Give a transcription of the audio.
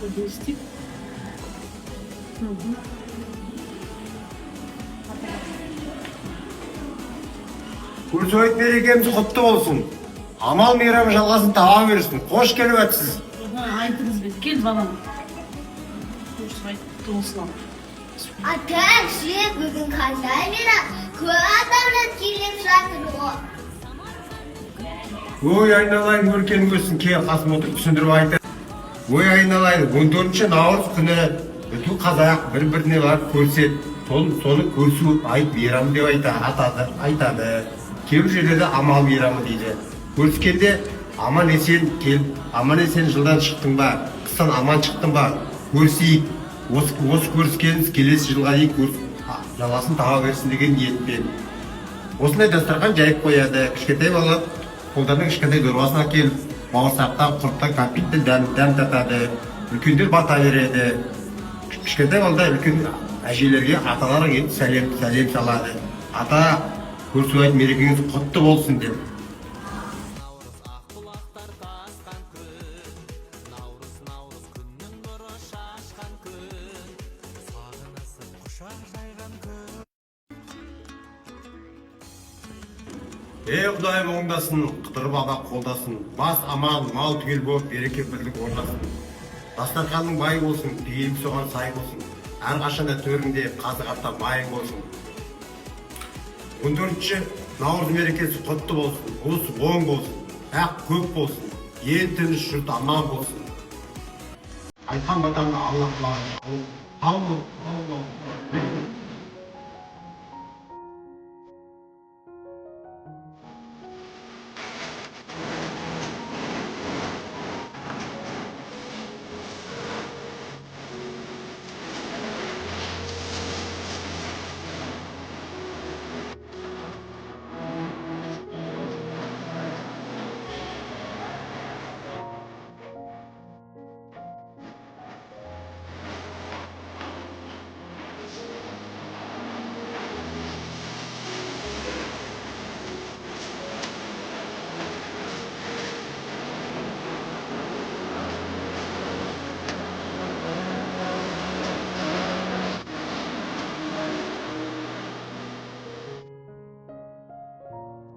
Ödeyiştik. Көрсөйт берекеміз құтты болсын. Амал мейрамы жалғасын таба берсін. Қош келіп өтсіз. Айтыңыз бен, кел балам. Құтты болсын. Ата, сен бүгін қандай мейрам? Көп адамдар келіп жатыр ғой. Ой айналайын өркен өссін, ке қасым отырып түсіндіріп айты. Ой айналайын 14 наурыз күні бүкіл қазақ бір-біріне барып көрсет. Соны көрсу айт мейрамы деп айтады. Кейбір жерлерде амал мейрамы дейді. Көріскенде аман есен келіп, аман есен жылдан шықтың ба, қыстан аман шықтың ба, көрсейік. Осы көріскеніміз келесі жылға дейін жалғасын таба берсін деген ниетпен. Осындай дастархан жайып қояды. Кішкентай бала қолдарына кішкентай дорбасына келіп, бауырсақтан, құрттан, кәмпиттен дәм татады. Үлкендер бата береді. Кішкентай балда үлкен әжелерге аталары келіп сәлем салады. Ата көрсу айт мерекеңіз құтты болсын деп. Құдай оңдасын, қыдыр баба қолдасын, бас аман, мал түгел болып, береке бірлік орнасын. Дастарханың бай болсын, пейіліп соған сай болсын, әрқашанда төрінде қазы қаптап майың болсын. 14 наурыз мерекесі құтты болсын, осы оң болсын, ақ көп болсын, ел тыныш жұрт аман болсын. Айтқан батаңға Алла қылады.